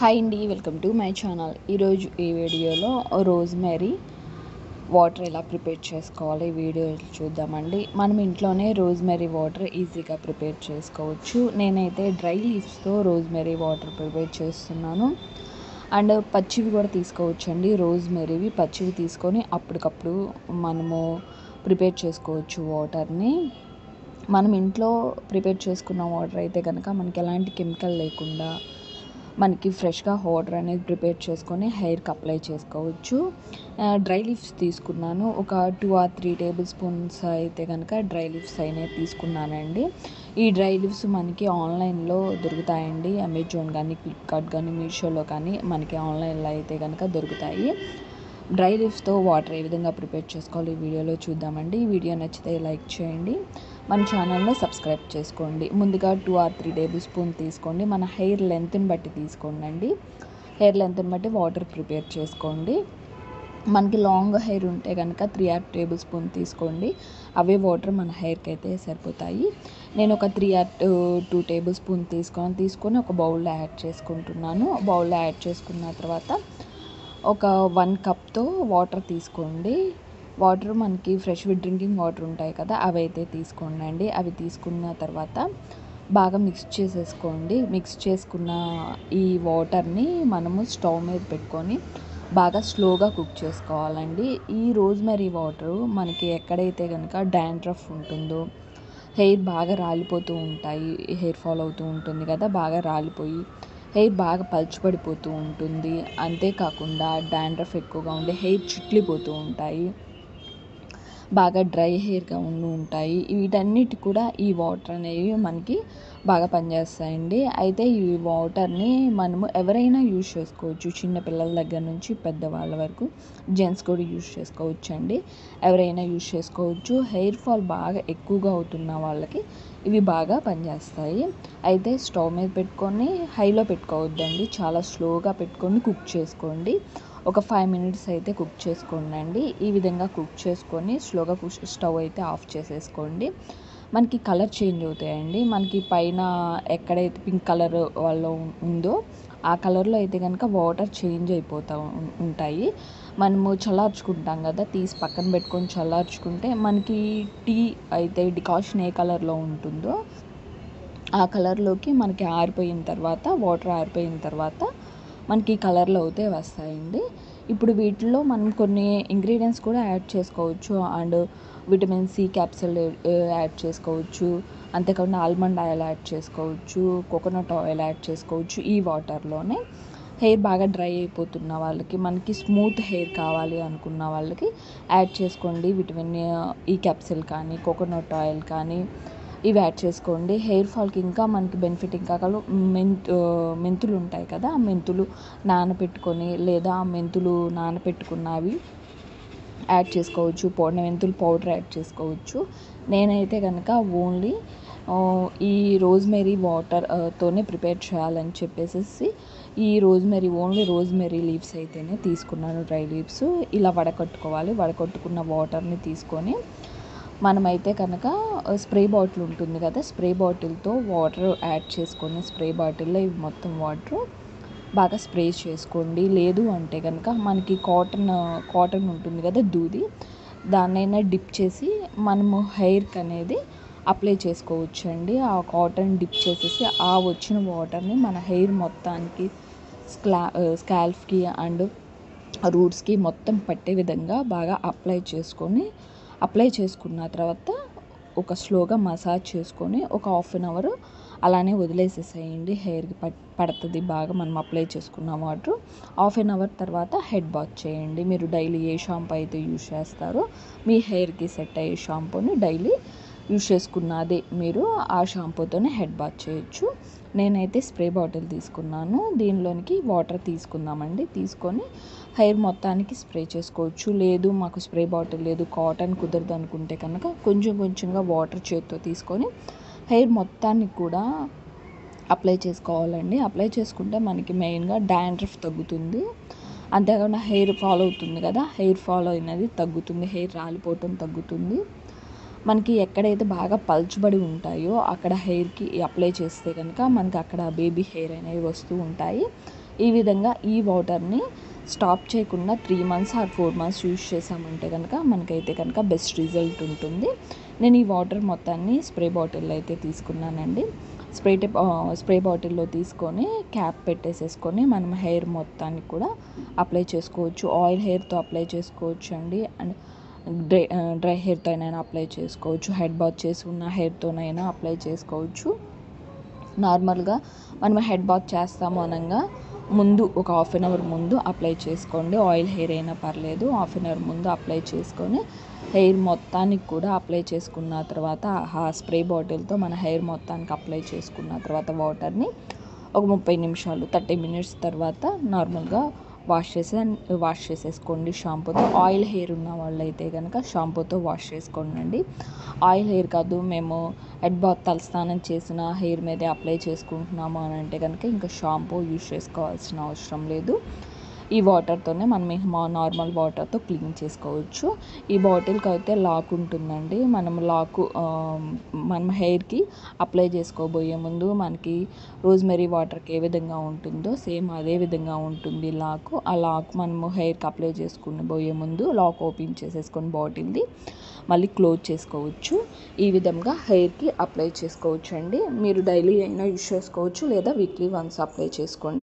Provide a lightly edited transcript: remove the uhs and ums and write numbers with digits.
Hi అండి, welcome to my channel. ఈరోజు ఈ వీడియోలో రోజ్మెరీ వాటర్ ఎలా ప్రిపేర్ చేసుకోవాలి ఈ వీడియో చూద్దామండి. మనం ఇంట్లోనే రోజ్మెరీ వాటర్ ఈజీగా ప్రిపేర్ చేసుకోవచ్చు. నేనైతే డ్రై లీవ్స్తో రోజ్మెరీ వాటర్ ప్రిపేర్ చేస్తున్నాను. అండ్ పచ్చివి కూడా తీసుకోవచ్చు అండి. రోజ్మెరీవి పచ్చివి తీసుకొని అప్పటికప్పుడు మనము ప్రిపేర్ చేసుకోవచ్చు వాటర్ని. మనం ఇంట్లో ప్రిపేర్ చేసుకున్న వాటర్ అయితే కనుక మనకి ఎలాంటి కెమికల్ లేకుండా మనకి ఫ్రెష్గా వాటర్ అనేది ప్రిపేర్ చేసుకొని హెయిర్కి అప్లై చేసుకోవచ్చు. డ్రై లీవ్స్ తీసుకున్నాను. ఒక 2 or 3 టేబుల్ స్పూన్స్ అయితే కనుక డ్రై లీవ్స్ అయినవి తీసుకున్నానండి. ఈ డ్రై లీవ్స్ మనకి ఆన్లైన్లో దొరుకుతాయండి. అమెజాన్ కానీ, ఫ్లిప్కార్ట్ కానీ, మీషోలో కానీ మనకి ఆన్లైన్లో అయితే కనుక దొరుకుతాయి. డ్రై లీవ్స్తో వాటర్ ఏ విధంగా ప్రిపేర్ చేసుకోవాలి ఈ వీడియోలో చూద్దామండి. ఈ వీడియో నచ్చితే లైక్ చేయండి, మన ఛానల్ని సబ్స్క్రైబ్ చేసుకోండి. ముందుగా 2 or 3 టేబుల్ స్పూన్ తీసుకోండి. మన హెయిర్ లెంత్ని బట్టి తీసుకోండి అండి. హెయిర్ లెంత్ని బట్టి వాటర్ ప్రిపేర్ చేసుకోండి. మనకి లాంగ్ హెయిర్ ఉంటే కనుక 3 or 2 టేబుల్ స్పూన్ తీసుకోండి. అవే వాటర్ మన హెయిర్కి అయితే సరిపోతాయి. నేను ఒక 3 or 2 టేబుల్ స్పూన్ తీసుకొని ఒక బౌల్లో యాడ్ చేసుకుంటున్నాను. బౌల్లో యాడ్ చేసుకున్న తర్వాత ఒక 1 కప్తో వాటర్ తీసుకోండి. వాటర్ మనకి ఫ్రెష్వి డ్రింకింగ్ వాటర్ ఉంటాయి కదా, అవి అయితే తీసుకోండి అండి. అవి తీసుకున్న తర్వాత బాగా మిక్స్ చేసేసుకోండి. మిక్స్ చేసుకున్న ఈ వాటర్ని మనము స్టవ్ మీద పెట్టుకొని బాగా స్లోగా కుక్ చేసుకోవాలండి. ఈ రోజ్మెరీ వాటరు మనకి ఎక్కడైతే కనుక డాండ్రఫ్ ఉంటుందో, హెయిర్ బాగా రాలిపోతూ ఉంటాయి, హెయిర్ ఫాల్ అవుతూ ఉంటుంది కదా, బాగా రాలిపోయి హెయిర్ బాగా పలుచబడిపోతూ ఉంటుంది. అంతేకాకుండా డాండ్రఫ్ ఎక్కువగా ఉండి హెయిర్ చిట్లిపోతూ ఉంటాయి, బాగా డ్రై హెయిర్గా ఉంటాయి. వీటన్నిటి కూడా ఈ వాటర్ అనేవి మనకి బాగా పనిచేస్తాయండి. అయితే ఈ వాటర్ని మనము ఎవరైనా యూజ్ చేసుకోవచ్చు. చిన్నపిల్లల దగ్గర నుంచి పెద్దవాళ్ళ వరకు జెంట్స్ కూడా యూజ్ చేసుకోవచ్చు అండి. ఎవరైనా యూజ్ చేసుకోవచ్చు. హెయిర్ ఫాల్ బాగా ఎక్కువగా అవుతున్న వాళ్ళకి ఇవి బాగా పనిచేస్తాయి. అయితే స్టవ్ మీద పెట్టుకొని హైలో పెట్టుకోవద్దండి, చాలా స్లోగా పెట్టుకొని కుక్ చేసుకోండి. ఒక 5 minutes అయితే కుక్ చేసుకోండి అండి. ఈ విధంగా కుక్ చేసుకొని స్లోగా స్టవ్ అయితే ఆఫ్ చేసేసుకోండి. మనకి కలర్ చేంజ్ అవుతాయండి. మనకి పైన ఎక్కడైతే పింక్ కలర్ వల్ల ఉందో ఆ కలర్లో అయితే కనుక వాటర్ చేంజ్ అయిపోతూ ఉంటాయి. మనము చల్లార్చుకుంటాం కదా, తీసి పక్కన పెట్టుకొని చల్లార్చుకుంటే మనకి టీ అయితే డికాషన్ ఏ కలర్లో ఉంటుందో ఆ కలర్లోకి మనకి వాటర్ ఆరిపోయిన తర్వాత మనకి కలర్లో అయితే వస్తాయండి. ఇప్పుడు వీటిలో మనం కొన్ని ఇంగ్రీడియంట్స్ కూడా యాడ్ చేసుకోవచ్చు. And vitamin C capsule add చేసుకోవచ్చు. అంతేకాకుండా ఆల్మండ్ ఆయిల్ యాడ్ చేసుకోవచ్చు, కోకోనట్ ఆయిల్ యాడ్ చేసుకోవచ్చు. ఈ వాటర్లోనే హెయిర్ బాగా డ్రై అయిపోతున్న వాళ్ళకి, మనకి స్మూత్ హెయిర్ కావాలి అనుకున్న వాళ్ళకి యాడ్ చేసుకోండి. విటమిన్ ఈ క్యాప్సూల్ కానీ, కోకోనట్ ఆయిల్ కానీ ఇవి యాడ్ చేసుకోండి. హెయిర్ ఫాల్కి ఇంకా మనకి బెనిఫిట్ ఇంకా మెంతులు ఉంటాయి కదా, ఆ మెంతులు నానబెట్టుకొని లేదా ఆ మెంతులు నానబెట్టుకున్నవి యాడ్ చేసుకోవచ్చు. మెంతులు పౌడర్ యాడ్ చేసుకోవచ్చు. నేనైతే కనుక ఓన్లీ ఈ రోజ్మెరీ వాటర్ తోనే ప్రిపేర్ చేయాలని చెప్పేసి ఓన్లీ రోజ్మెరీ లీవ్స్ అయితేనే తీసుకున్నాను, డ్రై లీవ్స్. ఇలా వడకట్టుకోవాలి. వడకట్టుకున్న వాటర్ని తీసుకొని మనమైతే కనుక స్ప్రే బాటిల్ ఉంటుంది కదా, స్ప్రే బాటిల్తో వాటర్ యాడ్ చేసుకొని స్ప్రే బాటిల్లో ఇవి మొత్తం వాటర్ బాగా స్ప్రే చేసుకోండి. లేదు అంటే కనుక మనకి కాటన్ ఉంటుంది కదా, దూది, దాన్నైనా డిప్ చేసి మనము హెయిర్కి అనేది అప్లై చేసుకోవచ్చు అండి. ఆ కాటన్ డిప్ చేసేసి ఆ వచ్చిన వాటర్ని మన హెయిర్ మొత్తానికి స్కాల్ఫ్కి అండ్ రూట్స్కి మొత్తం పట్టే విధంగా బాగా అప్లై చేసుకున్న తర్వాత ఒక స్లోగా మసాజ్ చేసుకొని ఒక 1/2 hour అలానే వదిలేసేసేయండి. హెయిర్కి పడుతుంది బాగా మనం అప్లై చేసుకున్న వాటర్. 1/2 hour తర్వాత హెడ్ బాత్ చేయండి. మీరు డైలీ ఏ షాంపూ అయితే యూజ్ చేస్తారో మీ హెయిర్కి సెట్ అయ్యే షాంపూని డైలీ యూజ్ చేసుకున్నదే మీరు ఆ షాంపూతోనే హెడ్ బాత్ చేయొచ్చు. నేనైతే స్ప్రే బాటిల్ తీసుకున్నాను. దీనిలోనికి వాటర్ తీసుకుందామండి. తీసుకొని హెయిర్ మొత్తానికి స్ప్రే చేసుకోవచ్చు. లేదు మాకు స్ప్రే బాటిల్ లేదు, కాటన్ కుదరదు అనుకుంటే కనుక కొంచెంగా వాటర్ చేతితో తీసుకొని హెయిర్ మొత్తానికి కూడా అప్లై చేసుకోవాలండి. అప్లై చేసుకుంటే మనకి మెయిన్గా డాండ్రఫ్ తగ్గుతుంది. అంతేకాకుండా హెయిర్ ఫాల్ అవుతుంది కదా, హెయిర్ ఫాల్ అయినది తగ్గుతుంది, హెయిర్ రాలిపోవటం తగ్గుతుంది. మనకి ఎక్కడైతే బాగా పల్చబడి ఉంటాయో అక్కడ హెయిర్కి అప్లై చేస్తే కనుక మనకి అక్కడ బేబీ హెయిర్ అనేవి వస్తూ ఉంటాయి. ఈ విధంగా ఈ వాటర్ని స్టాప్ చేయకుండా 3 మంత్స్ ఆర్ 4 మంత్స్ యూజ్ చేసామంటే కనుక మనకైతే కనుక బెస్ట్ రిజల్ట్ ఉంటుంది. నేను ఈ వాటర్ మొత్తాన్ని స్ప్రే బాటిల్లో అయితే తీసుకున్నానండి. స్ప్రే బాటిల్లో తీసుకొని క్యాప్ పెట్టేసేసుకొని మనం హెయిర్ మొత్తానికి కూడా అప్లై చేసుకోవచ్చు. ఆయిల్ హెయిర్తో అప్లై చేసుకోవచ్చు అండి, అండ్ డ్రై హెయిర్తో అయినా అప్లై చేసుకోవచ్చు. హెడ్ బాత్ చేసి ఉన్న హెయిర్తోనైనా అప్లై చేసుకోవచ్చు. నార్మల్గా మనం హెడ్ బాత్ చేస్తాము అనగా ముందు ఒక హాఫ్ అన్ అవర్ ముందు అప్లై చేసుకోండి. ఆయిల్ హెయిర్ అయినా పర్లేదు, హాఫ్ అన్ అవర్ ముందు అప్లై చేసుకొని హెయిర్ మొత్తానికి కూడా అప్లై చేసుకున్న తర్వాత ఆ స్ప్రే బాటిల్తో మన హెయిర్ మొత్తానికి అప్లై చేసుకున్న తర్వాత వాటర్ని ఒక 30 నిమిషాలు 30 మినిట్స్ తర్వాత నార్మల్గా వాష్ చేసేసుకోండి షాంపూతో. ఆయిల్ హెయిర్ ఉన్న వాళ్ళైతే కనుక షాంపూతో వాష్ చేసుకోండి. ఆయిల్ హెయిర్ కాదు, మేము హెడ్ బాత్ తలస్నానం చేసిన హెయిర్ మీదే అప్లై చేసుకుంటున్నాము అని అంటే కనుక ఇంకా షాంపూ యూజ్ చేసుకోవాల్సిన అవసరం లేదు. ఈ వాటర్తోనే మనం నార్మల్ వాటర్తో క్లీన్ చేసుకోవచ్చు. ఈ బాటిల్కి అయితే లాక్ ఉంటుందండి. మనం హెయిర్కి అప్లై చేసుకోబోయే ముందు మనకి రోజ్మెరీ వాటర్కి ఏ విధంగా ఉంటుందో సేమ్ అదే విధంగా ఉంటుంది లాక్. ఆ లాక్ మనము హెయిర్కి అప్లై చేసుకుని పోయే ముందు లాక్ ఓపెన్ చేసేసుకొని బాటిల్ది మళ్ళీ క్లోజ్ చేసుకోవచ్చు. ఈ విధంగా హెయిర్కి అప్లై చేసుకోవచ్చు అండి. మీరు డైలీ అయినా యూజ్ చేసుకోవచ్చు లేదా వీక్లీ వన్స్ అప్లై చేసుకోండి.